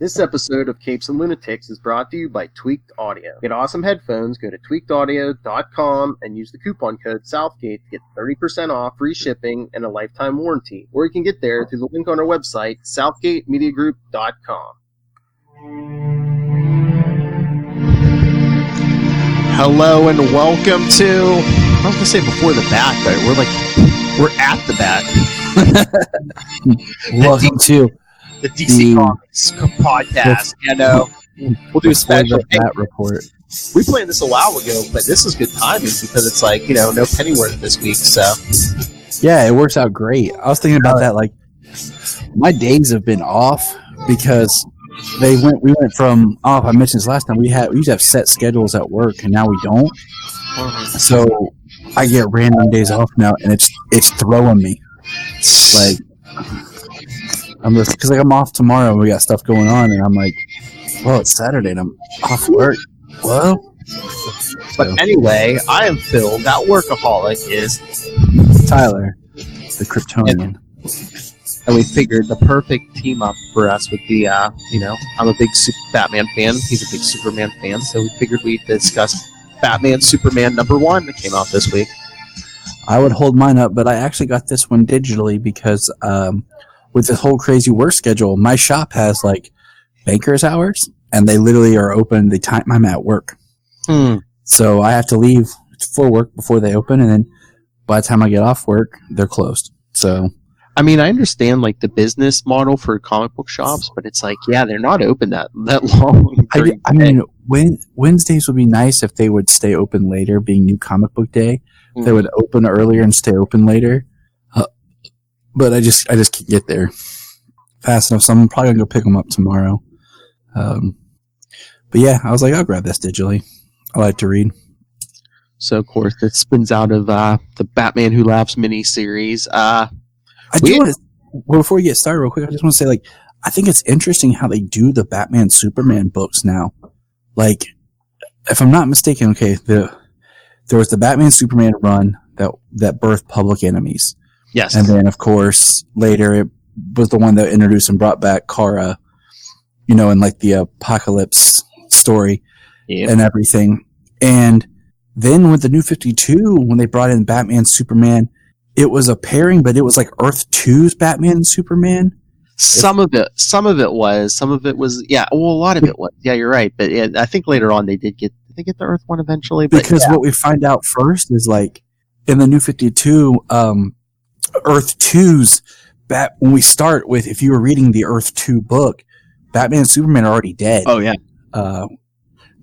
This episode of Capes and Lunatics is brought to you by Tweaked Audio. Get awesome headphones, go to tweakedaudio.com and use the coupon code Southgate to get 30% off, free shipping, and a lifetime warranty. Or you can get there through the link on our website, southgatemediagroup.com. Hello and welcome to, I was going to say before the bat, but we're at the bat. Welcome to the DC Comics podcast. We'll do a special bat report. We planned this a while ago, but this is good timing because it's like, no Pennyworth this week, so. Yeah, it works out great. I was thinking about that, like, my days have been off because we went from off. I mentioned this last time. We used to have set schedules at work, and now we don't. Mm-hmm. So I get random days off now, and it's throwing me. Like, I'm just because I'm off tomorrow and we got stuff going on, and I'm like, well, it's Saturday and I'm off work. Well, but anyway, I am Phil. That workaholic is Tyler, the Kryptonian. And we figured the perfect team up for us would be, I'm a big Batman fan. He's a big Superman fan, so we figured we'd discuss Batman Superman #1 that came out this week. I would hold mine up, but I actually got this one digitally because with this whole crazy work schedule, my shop has like banker's hours, and they literally are open the time I'm at work. So I have to leave for work before they open, and then by the time I get off work, they're closed. So, I mean, I understand like the business model for comic book shops, but it's like, yeah, they're not open that long. I mean, Wednesdays would be nice if they would stay open later, being New Comic Book Day. They would open earlier and stay open later. But I just can't get there fast enough, so I'm probably going to go pick them up tomorrow. But yeah, I was like, I'll grab this digitally. I like to read. So, of course, it spins out of the Batman Who Laughs miniseries. Before we get started real quick, I just want to say, like, I think it's interesting how they do the Batman Superman books now. Like, if I'm not mistaken, okay, there was the Batman Superman run that birthed Public Enemies. Yes. And then, of course, later it was the one that introduced and brought back Kara, in like the Apocalypse story and everything. And then with the New 52, when they brought in Batman Superman, it was a pairing, but it was like Earth 2's Batman and Superman. Some of it was, yeah, well, a lot of it was. Yeah, you're right. But I think later on they did get the Earth one eventually. But because what we find out first is, like, in the New 52, Earth 2's when we start with, if you were reading the Earth 2 book, Batman and Superman are already dead. Oh yeah.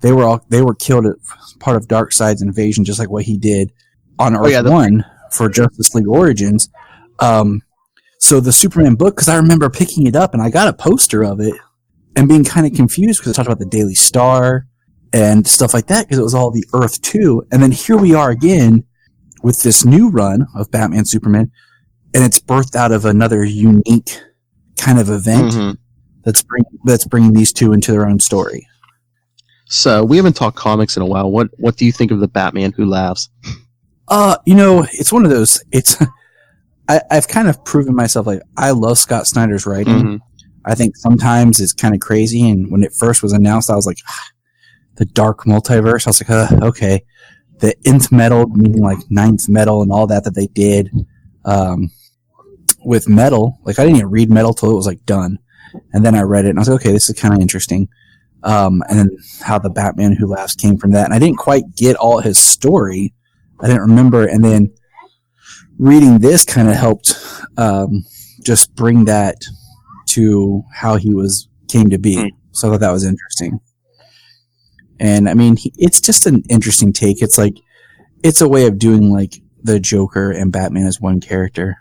They were killed as part of Darkseid's invasion, just like what he did on Earth 1 for Justice League Origins. So the Superman book, because I remember picking it up and I got a poster of it and being kind of confused because it talked about the Daily Star and stuff like that, because it was all the Earth 2. And then here we are again with this new run of Batman Superman, and it's birthed out of another unique kind of event that's bringing these two into their own story. So we haven't talked comics in a while. What do you think of the Batman Who Laughs? It's one of those. I've kind of proven myself, like, I love Scott Snyder's writing. Mm-hmm. I think sometimes it's kind of crazy, and when it first was announced, I was like, the Dark Multiverse. I was like, okay. The nth metal, meaning like ninth metal and all that they did with metal. Like, I didn't even read metal till it was like done. And then I read it and I was like, okay, this is kind of interesting. And then how the Batman Who Laughs came from that. And I didn't quite get all his story. I didn't remember. And then reading this kind of helped just bring that to how he came to be. So I thought that was interesting. And I mean, it's just an interesting take. It's like, it's a way of doing like the Joker and Batman as one character.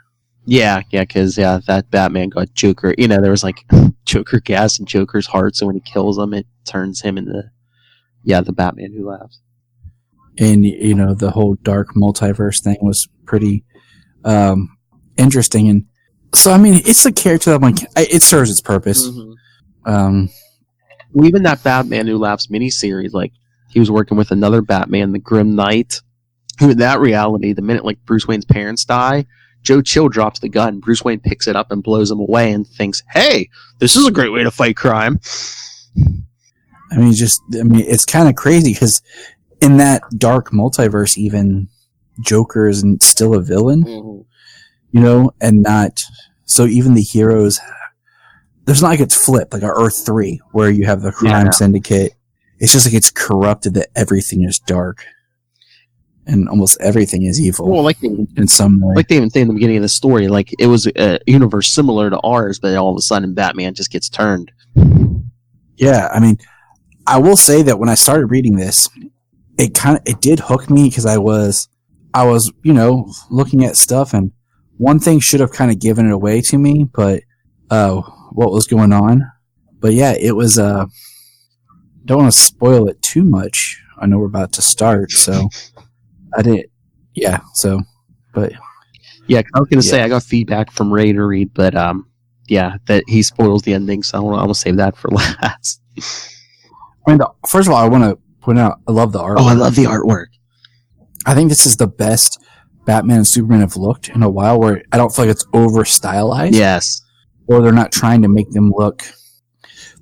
Yeah, because that Batman got Joker. There was like Joker gas in Joker's heart, so when he kills him, it turns him into the Batman Who Laughs. And the whole Dark Multiverse thing was pretty interesting. And so I mean, it's the character that, like, it serves its purpose. Mm-hmm. Well, even that Batman Who Laughs miniseries, like, he was working with another Batman, the Grim Knight, who in that reality, the minute like Bruce Wayne's parents die, Joe Chill drops the gun. Bruce Wayne picks it up and blows him away and thinks, hey, this is a great way to fight crime. It's kind of crazy because in that dark multiverse, even Joker is still a villain, and not, so even the heroes, there's not like it's flipped, like Earth 3, where you have the crime syndicate. It's just like it's corrupted that everything is dark. And almost everything is evil. Well, in some way. Like they even say in the beginning of the story, like it was a universe similar to ours, but all of a sudden Batman just gets turned. Yeah, I will say that when I started reading this, it did hook me because I was looking at stuff, and one thing should have kind of given it away to me, but what was going on. But yeah, it was don't want to spoil it too much. I know we're about to start, so I didn't. Yeah, so, but yeah, I was gonna say I got feedback from Ray to read, but that he spoils the ending, so I'm gonna save that for last. First of all, I want to point out I love the artwork. Oh, I love the artwork. I think this is the best Batman and Superman have looked in a while, where I don't feel like it's over stylized. Yes, or they're not trying to make them look.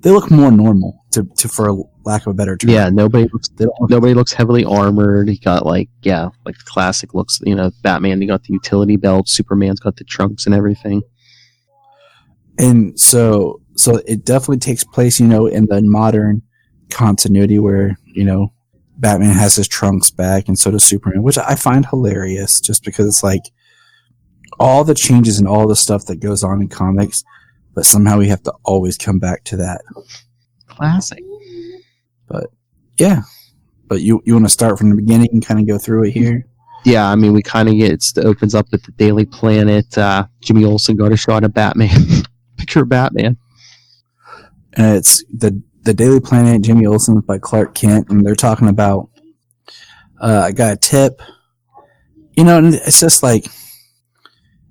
They look more normal, for lack of a better term. Yeah, nobody looks heavily armored. He got like the classic looks. Batman, he got the utility belt. Superman's got the trunks and everything. And so it definitely takes place, in the modern continuity where Batman has his trunks back, and so does Superman, which I find hilarious, just because it's like all the changes and all the stuff that goes on in comics, but somehow we have to always come back to that. Classic. But yeah, but you want to start from the beginning and kind of go through it here? Yeah, we kind of it opens up with the Daily Planet. Jimmy Olsen got a shot of Batman. Picture of Batman. And it's the Daily Planet, Jimmy Olsen by Clark Kent, and they're talking about I got a tip. And it's just like,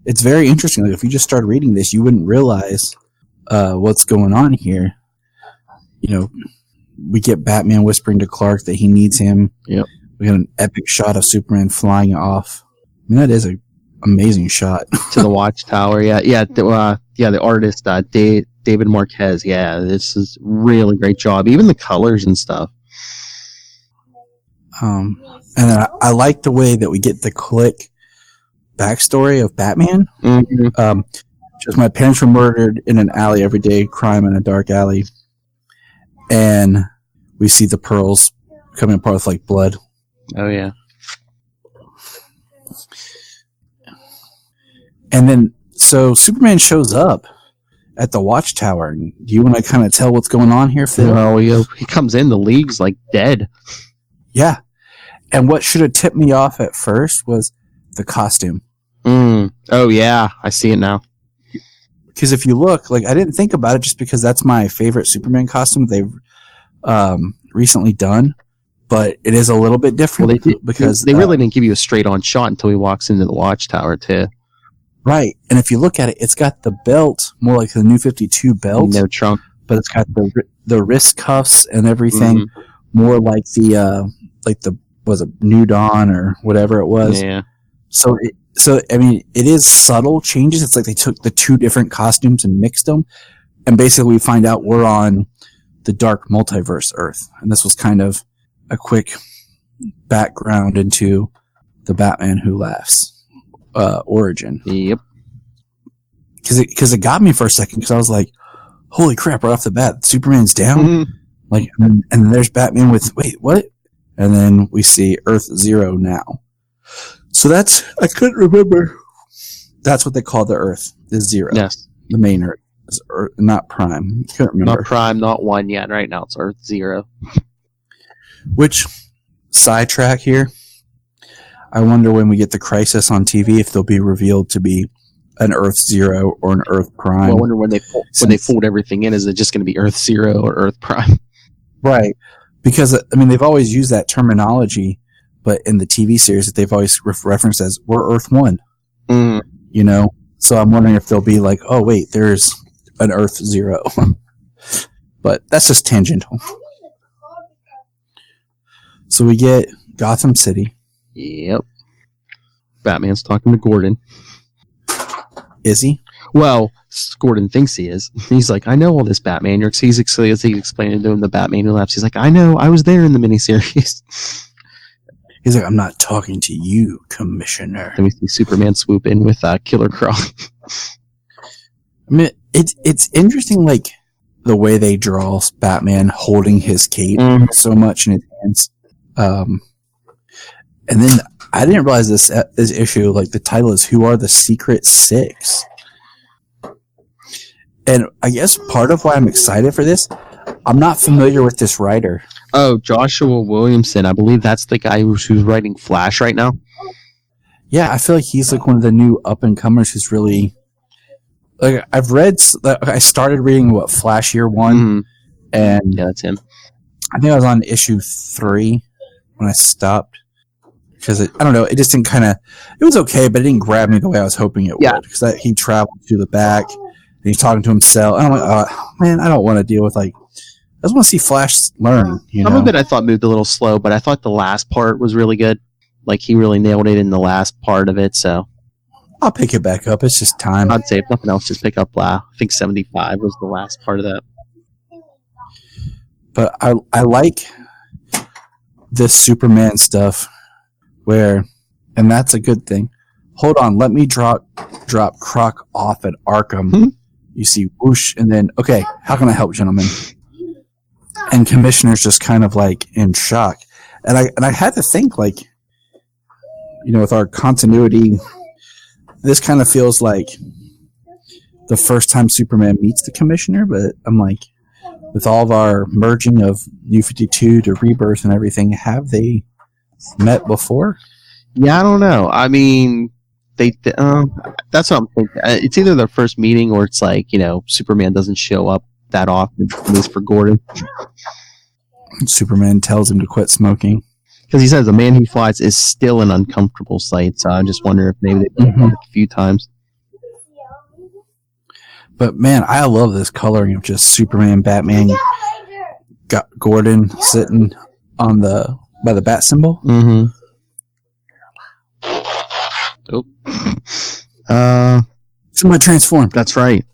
it's very interesting. Like, if you just started reading this, you wouldn't realize what's going on here. We get Batman whispering to Clark that he needs him. Yep. We got an epic shot of Superman flying off. That is an amazing shot. To the Watchtower. Yeah. The artist, David Marquez. Yeah, this is really great job. Even the colors and stuff. And I like the way that we get the Click backstory of Batman. Mm-hmm. Just my parents were murdered in an alley every day, crime in a dark alley. And we see the pearls coming apart with like blood. Oh, yeah. And then, so Superman shows up at the Watchtower. Do you want to kind of tell what's going on here, Phil? Well, he comes in, the League's like dead. Yeah. And what should have tipped me off at first was the costume. Oh, yeah. I see it now. Because if you look, I didn't think about it just because that's my favorite Superman costume they've recently done. But it is a little bit different. Well, they really didn't give you a straight-on shot until he walks into the Watchtower, too. Right. And if you look at it, it's got the belt, more like the New 52 belt. No trunk. But it's got the wrist cuffs and everything, more like was it New Dawn or whatever it was. Yeah. So it is subtle changes. It's like they took the two different costumes and mixed them, and basically we find out we're on the dark multiverse Earth, and this was kind of a quick background into the Batman Who Laughs origin. Yep. Because it got me for a second, because I was like, holy crap, right off the bat, Superman's down. Mm-hmm. And there's Batman with, wait, what? And then we see Earth Zero now. So I couldn't remember. That's what they call the Earth, is Zero. Yes. The main Earth is Earth, not Prime. I couldn't remember. Not Prime, not 1 yet. Right now it's Earth Zero. Which, sidetrack here, I wonder when we get the Crisis on TV if they'll be revealed to be an Earth Zero or an Earth Prime. Well, I wonder when they fold everything in, is it just going to be Earth Zero or Earth Prime? Right. Because, they've always used that terminology, but in the TV series that they've always referenced as, we're Earth 1. So I'm wondering if they'll be like, oh, wait, there's an Earth Zero. But that's just tangential. So we get Gotham City. Yep. Batman's talking to Gordon. Is he? Well, Gordon thinks he is. He's like, I know all this Batman. He's explaining to him the Batman Who Laughs. He's like, I know, I was there in the miniseries. He's like, I'm not talking to you, Commissioner. Then we see Superman swoop in with Killer Croc. I mean, it's interesting, like, the way they draw Batman holding his cape so much in his hands. And then I didn't realize this issue, like, the title is Who Are the Secret Six? And I guess part of why I'm excited for this, I'm not familiar with this writer. Oh, Joshua Williamson. I believe that's the guy who's writing Flash right now. Yeah, I feel like he's like one of the new up-and-comers who's really... Like, I started reading, Flash Year 1, and... Yeah, that's him. I think I was on issue 3 when I stopped. Because, I don't know, it just didn't kind of... It was okay, but it didn't grab me the way I was hoping it would. Because he traveled to the back, and he's talking to himself, and I'm like, man, I don't want to deal with, like... I just want to see Flash learn, Some of it I thought moved a little slow, but I thought the last part was really good. Like, he really nailed it in the last part of it, so... I'll pick it back up. It's just time. I'd say if nothing else, just pick up, I think 75 was the last part of that. But I like this Superman stuff where, and that's a good thing. Hold on, let me drop Croc off at Arkham. You see whoosh, and then, okay, how can I help, gentlemen? And Commissioner's just kind of like in shock. And I had to think, like, with our continuity, this kind of feels like the first time Superman meets the Commissioner, but I'm like, with all of our merging of New 52 to Rebirth and everything, have they met before? Yeah, I don't know. I mean, that's what I'm thinking. It's either their first meeting or it's like, Superman doesn't show up that often, at least for Gordon. Superman tells him to quit smoking. Because he says the man who flies is still an uncomfortable sight, so I just wonder if maybe they've done it a few times. But man, I love this coloring of just Superman, Batman, got Gordon sitting on by the bat symbol. Mm-hmm. Oh. Somebody transformed. That's right.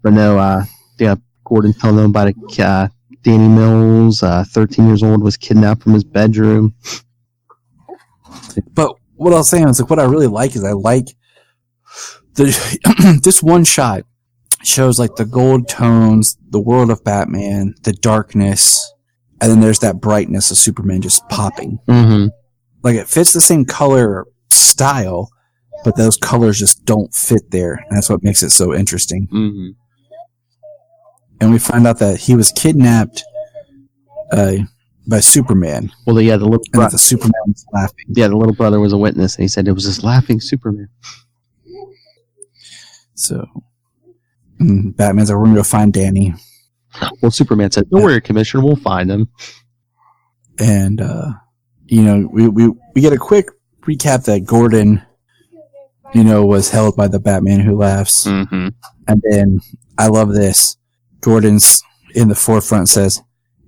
But no, Gordon telling them about a Danny Mills, 13 years old, was kidnapped from his bedroom. But what I was saying is, like, what I really like is I like this one shot shows like the gold tones, the world of Batman, the darkness, and then there's that brightness of Superman just popping. Mm-hmm. Like, it fits the same color style, but those colors just don't fit there. And that's what makes it so interesting. Mm-hmm. And we find out that he was kidnapped by Superman. Well, yeah, the little brother. The Superman was laughing. Yeah, the little brother was a witness, and he said it was this laughing Superman. So, Batman's like, we're going to go find Danny. Well, Superman said, don't worry, Commissioner, we'll find him. And, we get a quick recap that Gordon, was held by the Batman Who Laughs. Mm-hmm. And then, I love this. Gordon's in the forefront, says,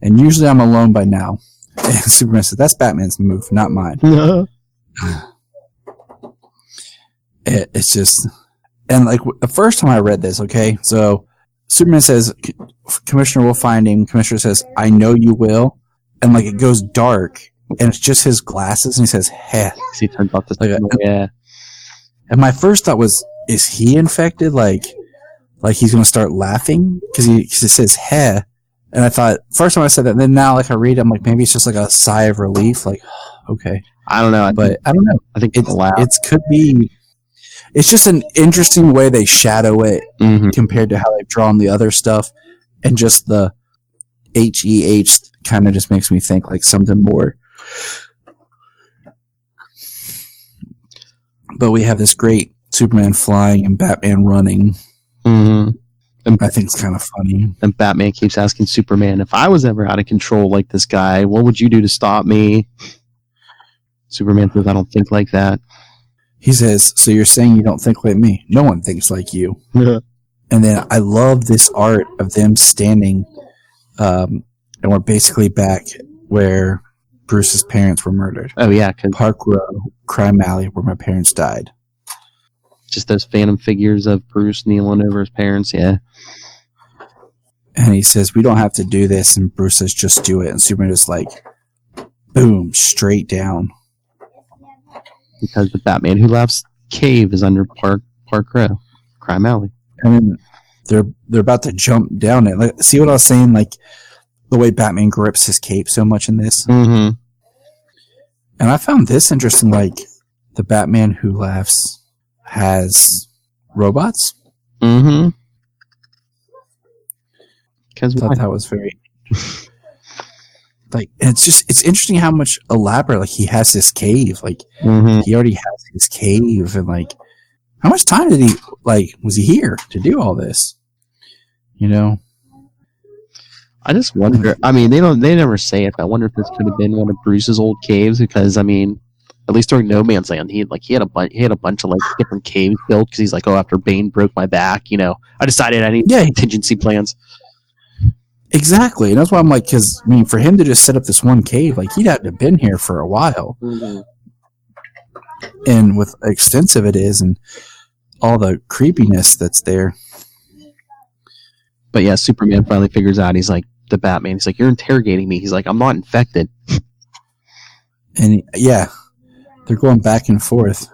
and usually I'm alone by now. And Superman says, that's Batman's move, not mine. It's just... And, like, the first time I read this, okay, so Superman says, Commissioner will find him. Commissioner says, I know you will. And, like, it goes dark, and it's just his glasses, and he says, heh. He turns off the yeah. And my first thought was, is he infected? Like he's going to start laughing? Because he says, heh. And I thought, first time I said that, and then now, like, I read it, I'm like, maybe it's just like a sigh of relief. Like, okay. I don't know. I don't know. I think it could be... It's just an interesting way they shadow it compared to how they've drawn the other stuff. And just the HEH kind of just makes me think like something more. But we have this great Superman flying and Batman running. Mm-hmm. And I think it's kind of funny. And Batman keeps asking Superman, if I was ever out of control like this guy, what would you do to stop me? Superman says, I don't think like that. He says, so you're saying you don't think like me? No one thinks like you. Yeah. And then I love this art of them standing, and we're basically back where Bruce's parents were murdered. Oh, yeah. Park Row, Crime Alley, where my parents died. Just those phantom figures of Bruce kneeling over his parents, yeah. And he says, we don't have to do this. And Bruce says, just do it. And Superman is like, boom, straight down. Because the Batman Who Laughs cave is under Park Row, Crime Alley. And then they're about to jump down it. Like, see what I was saying? Like, the way Batman grips his cape so much in this. Mm-hmm. And I found this interesting. Like, the Batman Who Laughs has robots. Mm-hmm. I thought that was very like it's interesting how much elaborate, like, he has this cave, like he already has his cave, and like how much time did he, like, was he here to do all this, you know? I just wonder, I mean, they never say it, but I wonder if this could have been one of Bruce's old caves, because I mean, at least during No Man's Land, he had a bunch of like different caves built, because he's like, oh, after Bane broke my back, you know, I decided I need contingency plans. Exactly, and that's why I'm like, because I mean, for him to just set up this one cave, like, he'd have to have been here for a while, and with extensive it is, and all the creepiness that's there. But yeah, Superman finally figures out. He's like, the Batman. He's like, you're interrogating me. He's like, I'm not infected. And they're going back and forth,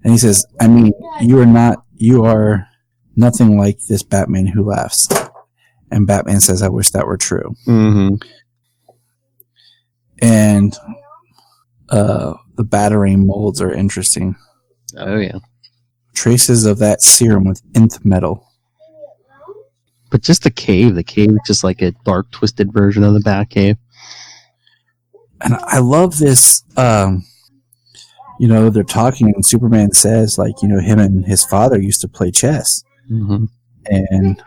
and he says, I mean, you are nothing like this Batman Who Laughs. And Batman says, I wish that were true. Mm-hmm. And the Batarang molds are interesting. Oh, yeah. Traces of that serum with nth metal. But just the cave is just like a dark, twisted version of the Batcave. And I love this, you know, they're talking, and Superman says, like, you know, him and his father used to play chess. Mm-hmm. And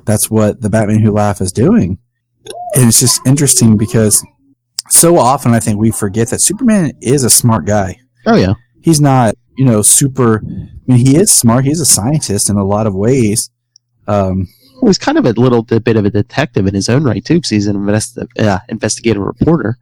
that's what the Batman Who Laughs is doing. And it's just interesting because so often I think we forget that Superman is a smart guy. Oh, yeah. He's not, you know, super... I mean, he is smart. He's a scientist in a lot of ways. Well, he's kind of a little bit of a detective in his own right, too, because he's an investigative reporter.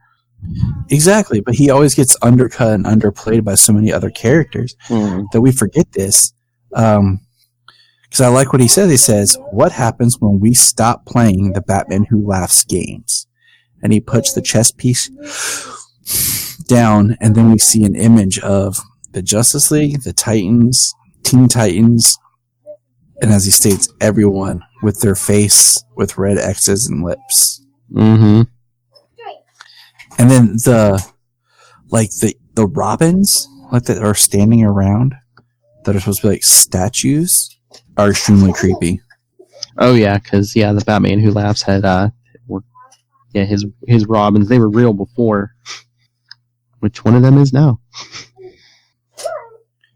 Exactly, but he always gets undercut and underplayed by so many other characters that we forget this. Because I like what he says. He says, what happens when we stop playing the Batman Who Laughs games? And he puts the chess piece down, and then we see an image of the Justice League, the Titans, Teen Titans, and as he states, everyone with their face with red X's and lips. Mm-hmm. And then the Robins, like, that are standing around, that are supposed to be like statues, are extremely creepy. Oh yeah, because the Batman Who Laughs had his Robins. They were real before. Which one of them is now?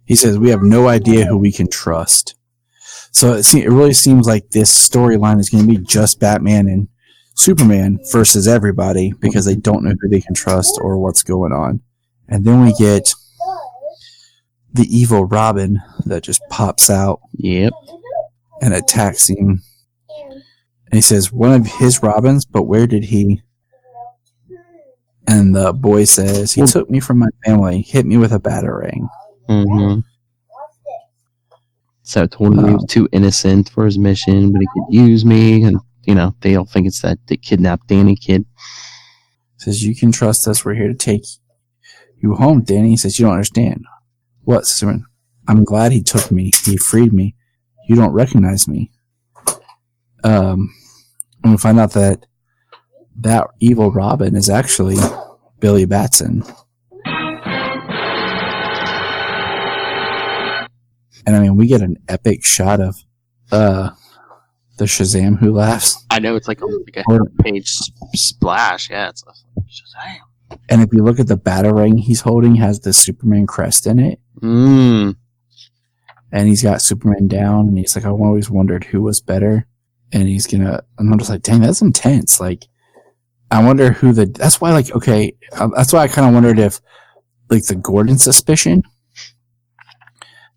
He says we have no idea who we can trust. So it really seems like this storyline is going to be just Batman and Superman versus everybody, because they don't know who they can trust or what's going on. And then we get the evil Robin that just pops out. Yep. And attacks him. And he says, one of his Robins, but where did he? And the boy says, he took me from my family, hit me with a batarang. Mm-hmm. So told him he was too innocent for his mission, but he could use me, and, you know, they don't think it's that the kidnapped Danny kid. Says, you can trust us, we're here to take you home, Danny. He says, you don't understand. What, Superman? I'm glad he took me, he freed me. You don't recognize me. And we find out that evil Robin is actually Billy Batson. And I mean, we get an epic shot of the Shazam Who Laughs. I know, it's like a page splash. Yeah, it's Shazam. And if you look at the Batarang he's holding, has the Superman crest in it. And he's got Superman down, and he's like, I always wondered who was better. And and I'm just like, dang, that's intense. Like, I wonder who that's why, like, okay, that's why I kind of wondered if, like, the Gordon suspicion,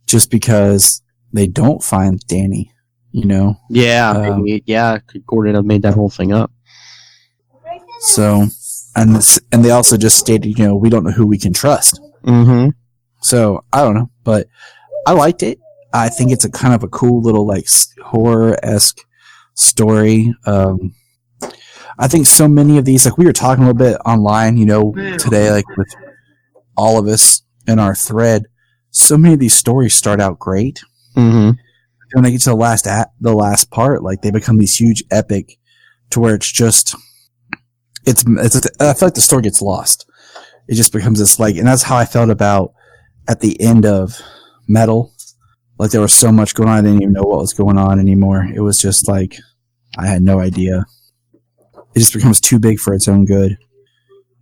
just because they don't find Danny, you know? Yeah, could Gordon have made that whole thing up? So, and they also just stated, you know, we don't know who we can trust. Mm-hmm. So, I don't know, but I liked it. I think it's a kind of a cool little like horror-esque story. I think so many of these, like we were talking a little bit online, today, like with all of us in our thread, so many of these stories start out great. Mm-hmm. When they get to the last part, like they become these huge epic, to where it's just, I feel like the story gets lost. It just becomes this like, and that's how I felt about at the end of Metal. Like there was so much going on, I didn't even know what was going on anymore. It was just like, I had no idea. It just becomes too big for its own good.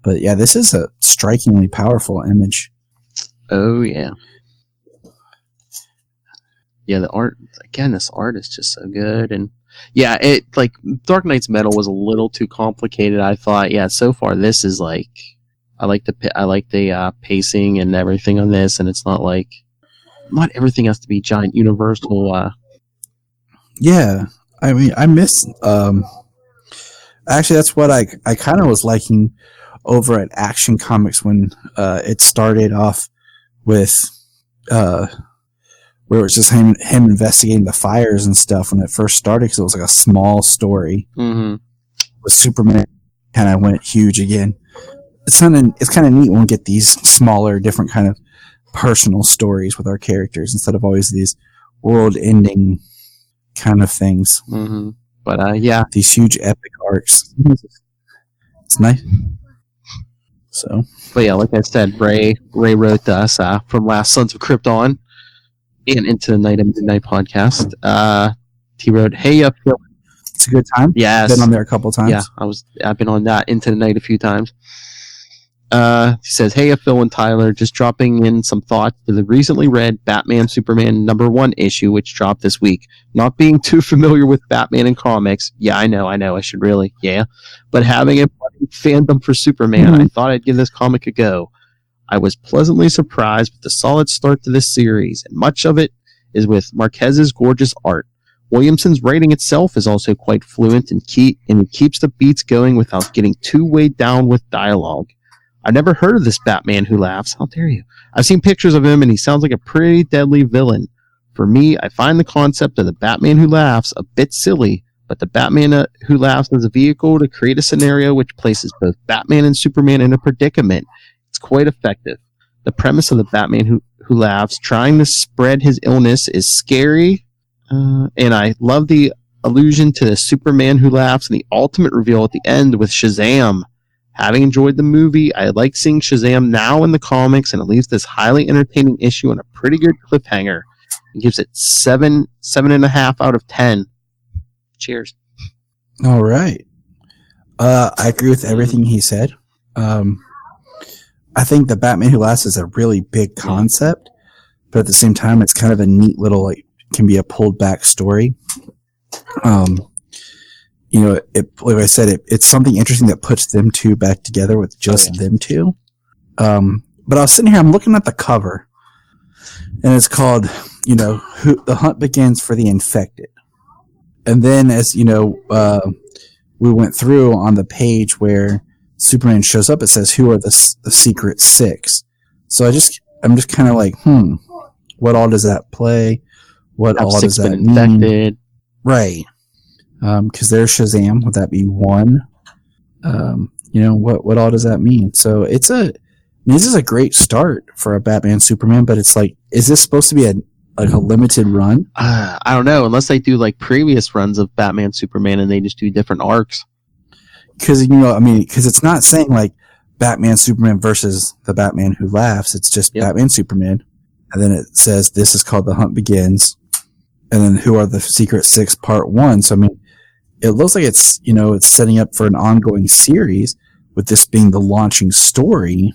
But yeah, this is a strikingly powerful image. Oh, yeah. Yeah, the art, again, this art is just so good. And yeah, it like Dark Knight's Metal was a little too complicated. I thought, yeah, so far this is like, I like the pacing and everything on this, and it's not like, not everything has to be giant universal. Yeah, I mean, I miss. Actually, that's what I kind of was liking over at Action Comics when it started off with where it was just him investigating the fires and stuff when it first started, because it was like a small story. Mm-hmm. With Superman kind of went huge again. It's kind of neat when we get these smaller, different kind of personal stories with our characters instead of always these world-ending kind of things. Mm-hmm. But yeah, these huge epic arcs. It's nice. So, but yeah, like I said, Ray wrote to us from last Sons of Krypton and Into the Night and Midnight podcast. He wrote, "Hey up, Phil." It's a good time. Yes, been on there a couple times. Yeah, I've been on that Into the Night a few times. He says, "Hey, Phil and Tyler, just dropping in some thoughts to the recently read Batman Superman #1 issue, which dropped this week. Not being too familiar with Batman and comics, yeah, I know, I should really, yeah, but having a fandom for Superman, I thought I'd give this comic a go. I was pleasantly surprised with the solid start to this series, and much of it is with Marquez's gorgeous art. Williamson's writing itself is also quite fluent and he keeps the beats going without getting too weighed down with dialogue. I've never heard of this Batman Who Laughs. How dare you? I've seen pictures of him, and he sounds like a pretty deadly villain. For me, I find the concept of the Batman Who Laughs a bit silly, but the Batman Who Laughs is a vehicle to create a scenario which places both Batman and Superman in a predicament. It's quite effective. The premise of the Batman Who Laughs trying to spread his illness is scary, and I love the allusion to the Superman Who Laughs and the ultimate reveal at the end with Shazam. Having enjoyed the movie, I like seeing Shazam now in the comics, and it leaves this highly entertaining issue on a pretty good cliffhanger. It gives it 7.5 out of 10. Cheers. All right. I agree with everything he said. I think the Batman Who Laughs is a really big concept, but at the same time, it's kind of a neat little, like, can be a pulled back story. Like I said, it's something interesting that puts them two back together with just them two. But I was sitting here, I'm looking at the cover, and it's called, The Hunt Begins for the Infected. And then as, we went through on the page where Superman shows up, it says, who are the Secret Six? So I'm just kind of like, what all does that play? What all does that mean? Infected. Right. Because there's Shazam. Would that be one? What all does that mean? So this is a great start for a Batman Superman, but it's like, is this supposed to be a limited run? I don't know, unless they do like previous runs of Batman Superman and they just do different arcs. Because it's not saying like Batman Superman versus the Batman Who Laughs. It's just Batman Superman, and then it says this is called The Hunt Begins, and then who are the Secret Six Part 1. So it looks like it's setting up for an ongoing series, with this being the launching story.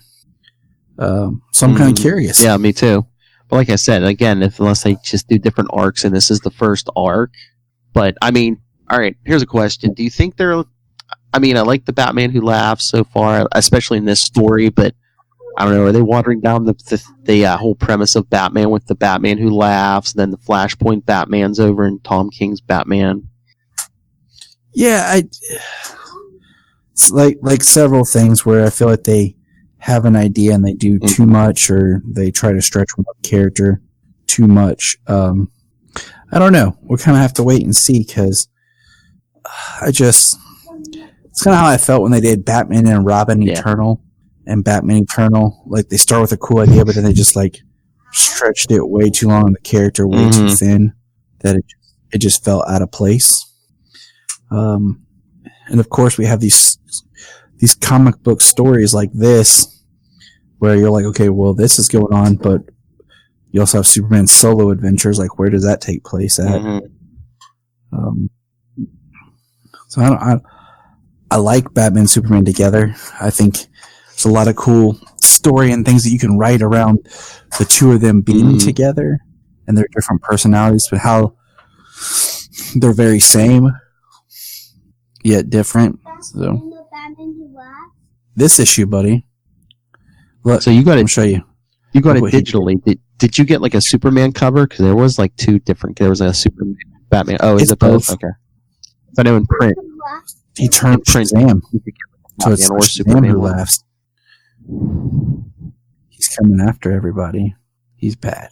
So I'm kind of curious. Yeah, me too. But like I said, again, unless they just do different arcs, and this is the first arc. But all right. Here's a question: do you think they're? I like the Batman Who Laughs so far, especially in this story. But I don't know. Are they watering down the whole premise of Batman with the Batman Who Laughs, and then the Flashpoint Batman's over in Tom King's Batman? Yeah, it's like several things where I feel like they have an idea and they do too much, or they try to stretch one character too much. I don't know. We'll kind of have to wait and see because it's kind of how I felt when they did Batman and Robin Eternal and Batman Eternal. Like they start with a cool idea, but then they just like stretched it way too long and the character way too thin that it just felt out of place. And of course we have these comic book stories like this where you're like, okay, well this is going on, but you also have Superman's solo adventures. Like, where does that take place at? So I like Batman and Superman together. I think there's a lot of cool story and things that you can write around the two of them being together and their different personalities, but how they're very same yet different. So this issue, buddy. Look, so you got to show you. You got it digitally. Did you get like a Superman cover? Because there was like two different. There was a Superman, Batman. Oh, is it both? Okay. I know in print. He turned Shazam. So it's or Shazam Superman who laughs. He's coming after everybody. He's bad.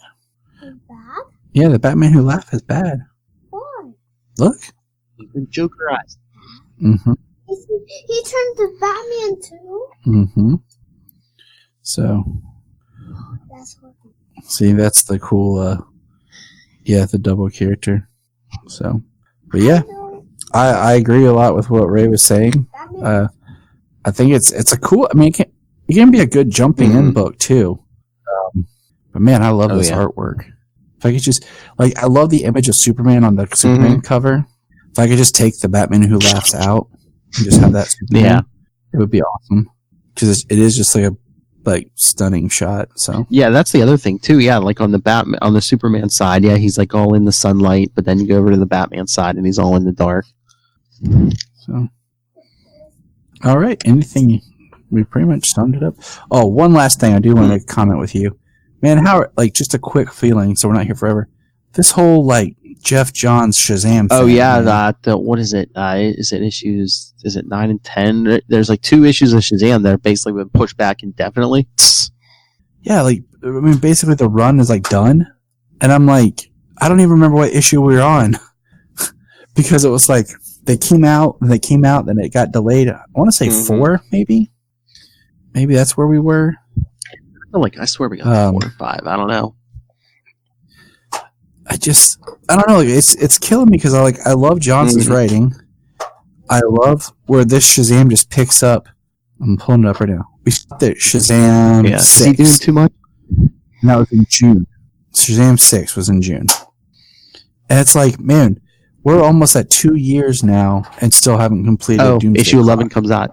He's bad? Yeah, the Batman who laughs is bad. Why? Look. He's been Jokerized. Mm-hmm. He turned to Batman too? Mm-hmm. So. That's what. See, that's the cool, the double character. So, but yeah, I agree a lot with what Ray was saying. I think it's a cool. I mean, it can be a good jumping in book too. But man, I love this artwork. If I could just I love the image of Superman on the Superman cover. If I could just take the Batman who laughs out and just have that Superman, it would be awesome because it is just like stunning shot. So yeah, that's the other thing too. Yeah, like on the Superman side, he's like all in the sunlight, but then you go over to the Batman side and he's all in the dark. So, all right, anything? We pretty much summed it up. Oh, one last thing I do want to comment with you, man. How just a quick feeling, so we're not here forever. This whole Jeff Johns Shazam thing. Oh yeah, what is it? Is it issues? Is it 9 and 10? There's like 2 issues of Shazam that have basically been pushed back indefinitely. Yeah, basically the run is done, and I'm like, I don't even remember what issue we were on because it was they came out, then it got delayed. I want to say 4, maybe. Maybe that's where we were. I swear we got 4 or 5. I don't know. I don't know. It's killing me because I love Johnson's writing. I love where this Shazam just picks up. I'm pulling it up right now. We stopped at Shazam 6. Is he doing too much? And that was in June. Shazam 6 was in June. And it's man, we're almost at 2 years now and still haven't completed Doomsday issue 11 comes out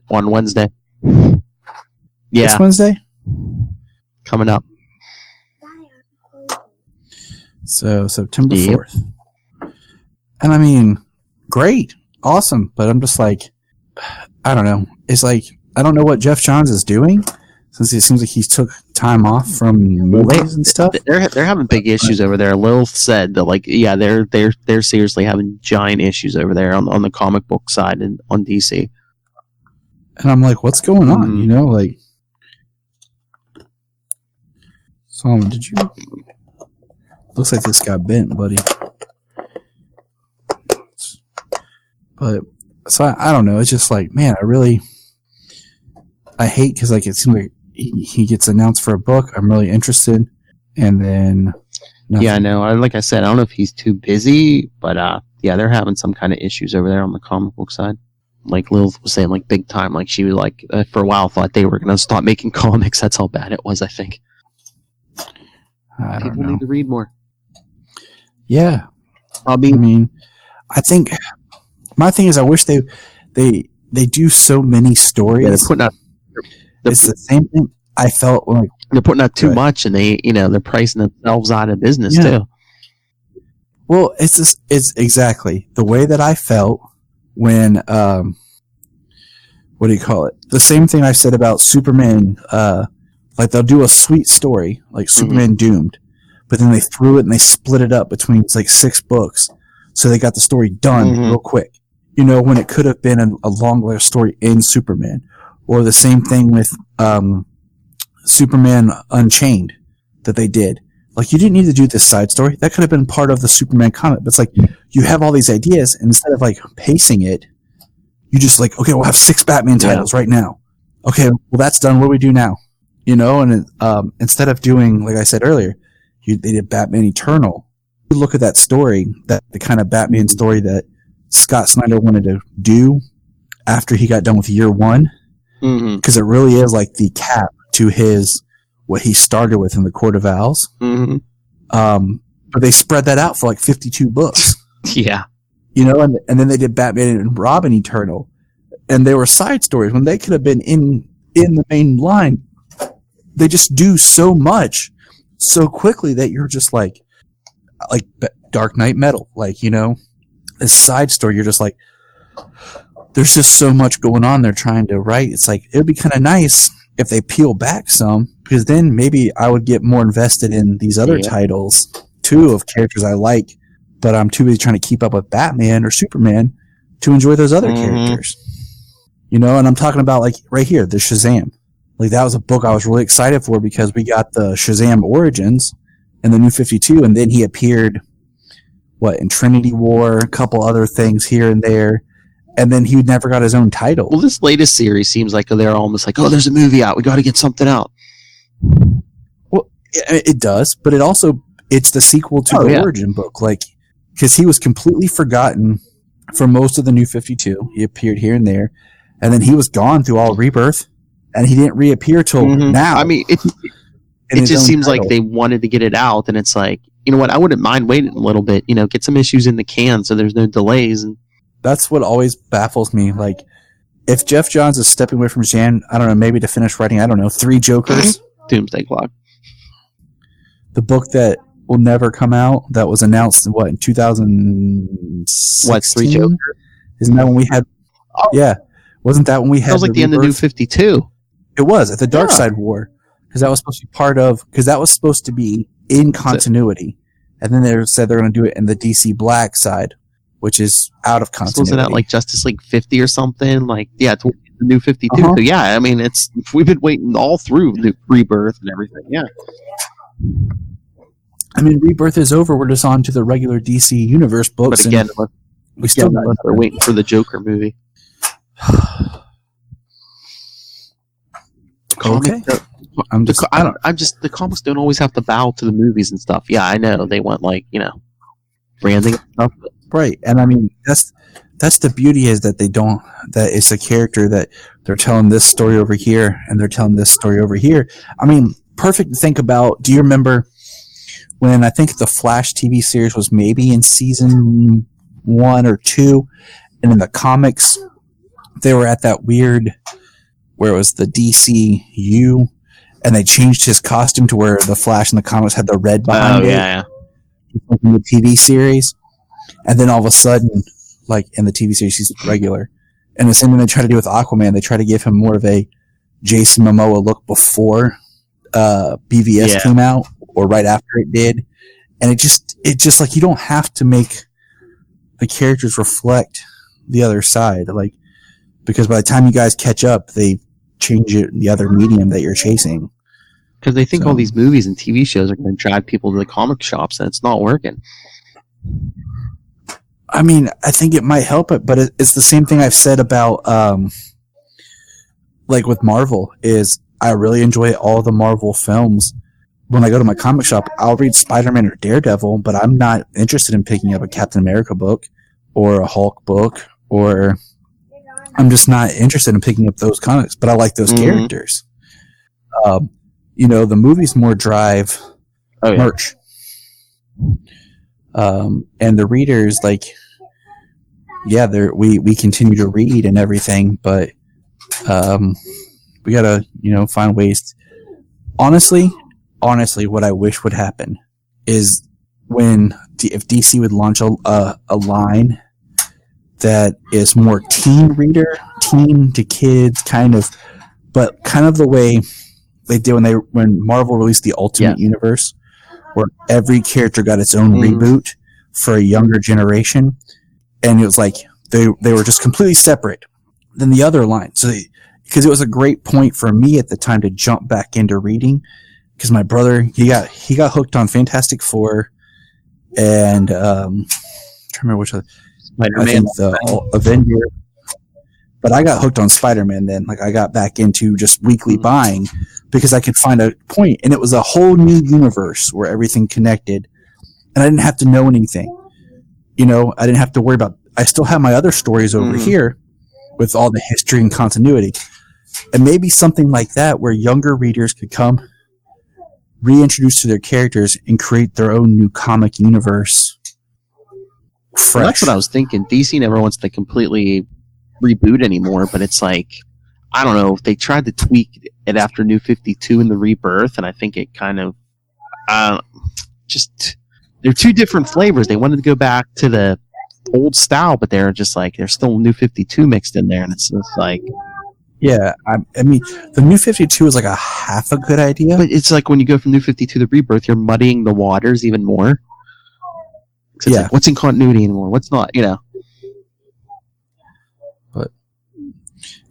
on Wednesday. Yeah. This Wednesday? Coming up. So September 4th. And I mean, great. Awesome. But I'm just I don't know. It's I don't know what Jeff Johns is doing since it seems like he's took time off from movies and stuff. They're having big issues over there. Lil said that they're seriously having giant issues over there on the comic book side and on DC. And I'm what's going on? You know, Solomon, did you? Looks like this got bent, buddy. But so I don't know. It's just man, I hate because it seems like he gets announced for a book. I'm really interested, and then nothing. Yeah, I know. Like I said, I don't know if he's too busy, but they're having some kind of issues over there on the comic book side. Like Lil was saying, big time. She was for a while thought they were gonna stop making comics. That's how bad it was. I think people need to read more. Yeah, I think my thing is I wish they do so many stories. Yeah, they're putting out. It's the same thing. I felt they're putting out too much, and they're pricing themselves out of business too. Well, it's exactly the way that I felt when what do you call it? The same thing I said about Superman. They'll do a sweet story like Superman Doomed. But then they threw it and they split it up between 6 books. So they got the story done real quick. When it could have been a longer story in Superman. Or the same thing with Superman Unchained that they did. Like, you didn't need to do this side story. That could have been part of the Superman comic. But it's like, you have all these ideas, and instead of, like, pacing it, you just, like, okay, we'll have 6 Batman titles right now. Okay, well, that's done. What do we do now? You know, and instead of doing, like I said earlier, they did Batman Eternal. You look at that story, the kind of Batman story that Scott Snyder wanted to do after he got done with year 1, because it really is like the cap to what he started with in the Court of Owls. But they spread that out for like 52 books. Yeah. You know, and then they did Batman and Robin Eternal, and they were side stories when they could have been in the main line. They just do so much so quickly that you're just like Dark Knight Metal, like, you know, this side story. You're just like, there's just so much going on they're trying to write. It's like, it would be kind of nice if they peel back some, because then maybe I would get more invested in these other titles too, of characters I like, but I'm too busy trying to keep up with Batman or Superman to enjoy those other characters. You know, and I'm talking about, like, right here, the Shazam. Like, that was a book I was really excited for because we got the Shazam Origins in the New 52, and then he appeared, in Trinity War, a couple other things here and there, and then he never got his own title. Well, this latest series seems like they're almost like, oh, there's a movie out, we got to get something out. Well, it does, but it's the sequel to the Origin book, like, because he was completely forgotten for most of the New 52. He appeared here and there, and then he was gone through all Rebirth, and he didn't reappear till now. I mean, it just seems like they wanted to get it out, and it's like, you know what, I wouldn't mind waiting a little bit, you know, get some issues in the can so there's no delays. And that's what always baffles me. Like, if Jeff Johns is stepping away from Jan, I don't know, maybe to finish writing, 3 Jokers. Doomsday Clock. The book that will never come out, that was announced in 2016? What, 3 Jokers? Isn't that when we had... Oh. Yeah. Wasn't that when we had... That was like the end of New 52. It was, at the Dark Side War. Because that was supposed to be because that was supposed to be in continuity. And then they said they're going to do it in the DC Black side, which is out of continuity. Wasn't that like Justice League 50 or something? Like, yeah, it's the New 52. So yeah, I mean, we've been waiting all through the Rebirth and everything. Yeah. I mean, Rebirth is over. We're just on to the regular DC Universe books. But again, we're waiting for the Joker movie. Okay. The comics don't always have to bow to the movies and stuff. Yeah, I know they want, like, you know, branding and stuff. Right, and I mean, that's the beauty, is that they don't. That it's a character that they're telling this story over here, and they're telling this story over here. I mean, perfect to think about. Do you remember when I think the Flash TV series was maybe in season 1 or 2, and in the comics they were at that weird where it was the DCU, and they changed his costume to where the Flash in the comics had the red behind it. Yeah. In the TV series, and then all of a sudden, like in the TV series, he's regular. And the same thing they try to do with Aquaman. They try to give him more of a Jason Momoa look before BVS came out, or right after it did. And it just like, you don't have to make the characters reflect the other side, like, because by the time you guys catch up, they change it in the other medium that you're chasing. Because they think all these movies and TV shows are going to drive people to the comic shops, and it's not working. I mean, I think it might help it, but it's the same thing I've said about, like with Marvel, is I really enjoy all the Marvel films. When I go to my comic shop, I'll read Spider-Man or Daredevil, but I'm not interested in picking up a Captain America book or a Hulk book, or I'm just not interested in picking up those comics, but I like those characters. You know, the movies more drive merch. And the readers, like, we continue to read and everything, but we gotta, find ways. Honestly, what I wish would happen is if DC would launch a line that is more teen to kids, kind of the way they did when Marvel released the Ultimate Universe, where every character got its own reboot for a younger generation, and it was like they were just completely separate than the other line. So because it was a great point for me at the time to jump back into reading, because my brother he got hooked on Fantastic Four and trying to remember which other. I think the Avenger. But I got hooked on Spider-Man then. Like, I got back into just weekly buying because I could find a point, and it was a whole new universe where everything connected, and I didn't have to know anything. You know, I didn't have to worry about. I still have my other stories over here with all the history and continuity, and maybe something like that where younger readers could come, reintroduce to their characters, and create their own new comic universe. Fresh. Well, that's what I was thinking. DC never wants to completely reboot anymore, but it's like, I don't know, they tried to tweak it after New 52 and the Rebirth, and I think it kind of just, they're two different flavors. They wanted to go back to the old style, but they're just like, there's still New 52 mixed in there, and it's just like, yeah, I mean, the New 52 is like a half a good idea, but it's like when you go from New 52 to Rebirth, you're muddying the waters even more. It's like, what's in continuity anymore? What's not, you know?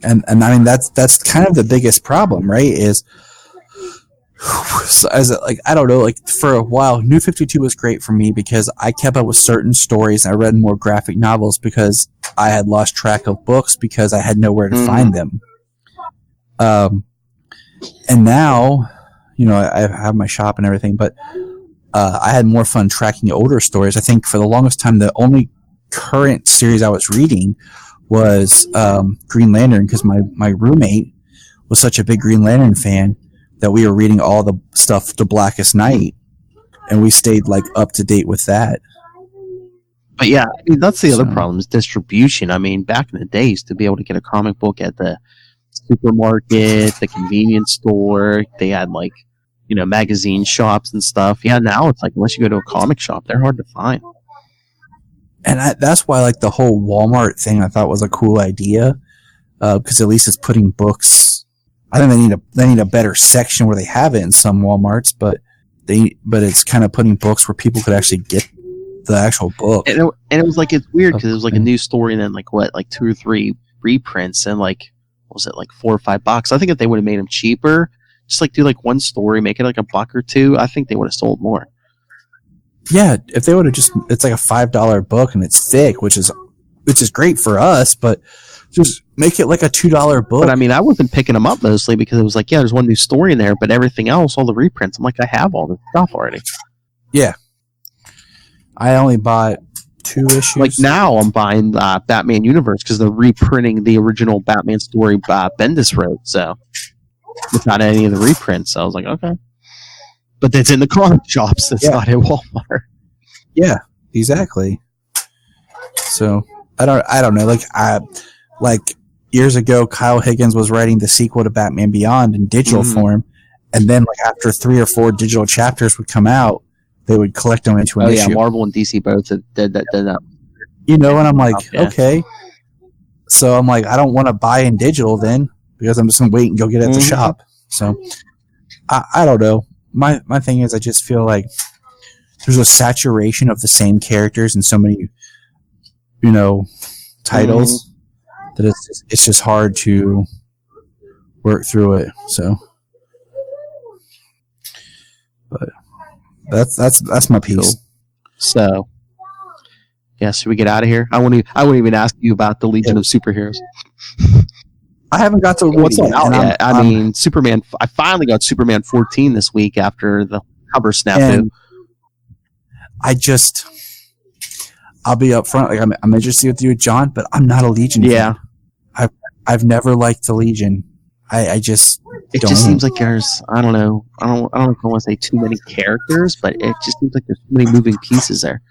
And I mean that's kind of the biggest problem, right? Is I don't know, like for a while, New 52 was great for me because I kept up with certain stories. And I read more graphic novels because I had lost track of books because I had nowhere to find them. And now, you know, I have my shop and everything, but I had more fun tracking older stories. I think for the longest time, the only current series I was reading was Green Lantern, because my roommate was such a big Green Lantern fan that we were reading all the stuff to Blackest Night, and we stayed like up to date with that. But yeah, I mean, that's the other problem is distribution. I mean, back in the days, to be able to get a comic book at the supermarket, the convenience store, they had like, you know, magazine shops and stuff. Yeah, now it's like unless you go to a comic shop, they're hard to find. And that's why, like, the whole Walmart thing I thought was a cool idea, because at least it's putting books. I think they need a better section where they have it in some Walmarts, but it's kind of putting books where people could actually get the actual book. And it was like, it's weird because it was like a new story and then like 2 or 3 reprints and like, what was it, like $4 or $5? I think if they would have made them cheaper, just like do like one story, make it like $1 or $2, I think they would have sold more. Yeah, if they would have just, it's like a $5 book and it's thick, which is great for us, but just make it like a $2 book. But I mean, I wasn't picking them up mostly because it was like, yeah, there's one new story in there, but everything else, all the reprints, I'm like, I have all this stuff already. Yeah. I only bought 2 issues. Like now I'm buying Batman Universe because they're reprinting the original Batman story Bendis wrote, so without any of the reprints. So I was like, okay. But that's in the comic shops. It's not at Walmart. Yeah, exactly. So I don't know. Like years ago, Kyle Higgins was writing the sequel to Batman Beyond in digital form, and then like after 3 or 4 digital chapters would come out, they would collect them into an issue. Yeah, Marvel and DC both did that. You know, and I'm like, okay. So I'm like, I don't want to buy in digital then because I'm just gonna wait and go get it at the shop. So I don't know. My thing is, I just feel like there's a saturation of the same characters in so many, you know, titles that it's just hard to work through it. So, but that's my piece. Cool. So, yeah, should we get out of here? I wouldn't even ask you about the Legion of Superheroes. I haven't got to what's on out yet. I mean, Superman. I finally got Superman 14 this week after the cover snafu. I'll be up front. Like I'm interested with you, John, but I'm not a Legion fan. I've never liked the Legion. It just seems like there's I don't know if I want to say too many characters, but it just seems like there's too many moving pieces there.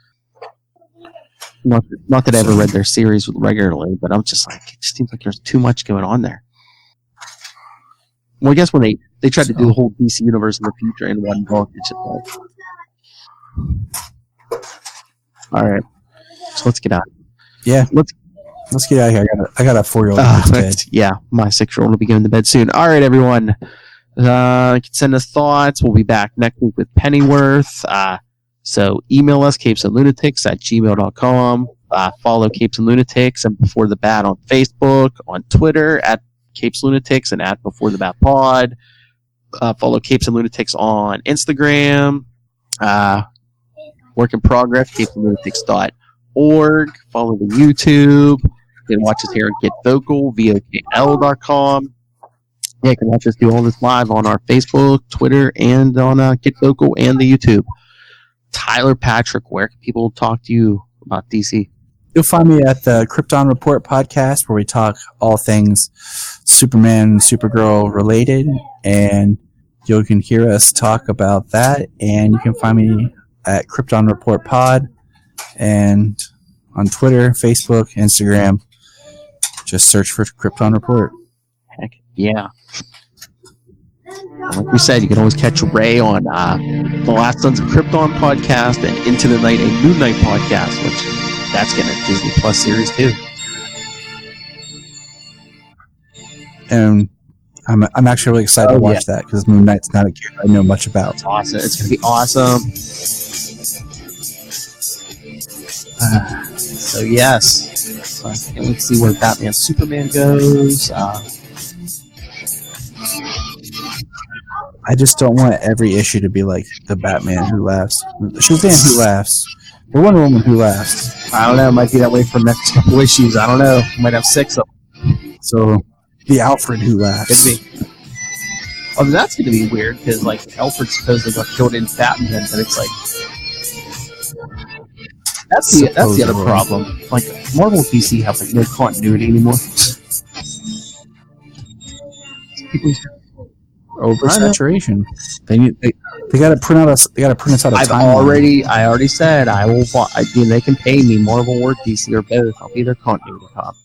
Not that I ever read their series regularly, but I'm just like, it just seems like there's too much going on there. Well, I guess when they tried to do the whole DC universe in the future in one book, it's just like, all right, so let's get out. Yeah, let's get out of here. I got a 4-year-old in bed. Yeah, my 6-year-old will be going to bed soon. All right, everyone, you can send us thoughts. We'll be back next week with Pennyworth. So email us, capesandlunatics@gmail.com. Follow Capes and Lunatics and Before the Bat on Facebook, on Twitter, @CapesLunatics and @BeforeTheBatPod. Follow Capes and Lunatics on Instagram. Work in progress, capesandlunatics.org. Follow the YouTube. You can watch us here at Get Vocal, VOKL.com. Yeah, you can watch us do all this live on our Facebook, Twitter, and on Get Vocal and the YouTube. Tyler Patrick, where can people talk to you about DC? You'll find me at the Krypton Report podcast, where we talk all things Superman, Supergirl related, and you can hear us talk about that. And you can find me at Krypton Report Pod, and on Twitter, Facebook, Instagram. Just search for Krypton Report. Heck yeah. Like we said, you can always catch Ray on the Last Sons of Krypton podcast and Into the Night and Moon Knight podcast, which that's getting a Disney Plus series too. And I'm actually really excited to watch that, because Moon Knight's not a character I know much about. It's awesome. It's going to be awesome. So yes, let's see where Batman Superman goes. I just don't want every issue to be like the Batman Who Laughs, the Shazam Who Laughs, the Wonder Woman Who Laughs. I don't know. It might be that way for the next couple issues. I don't know. Might have 6 of them. So the Alfred Who Laughs. Could be. Oh, that's going to be weird, because like Alfred supposedly got killed in Batman, and it's like that's the other problem. Like Marvel and DC have like no continuity anymore. People oversaturation. They got to print out us out a timeline. I already said I will. They can pay me Marvel or DC or both. I'll be their continuity cop.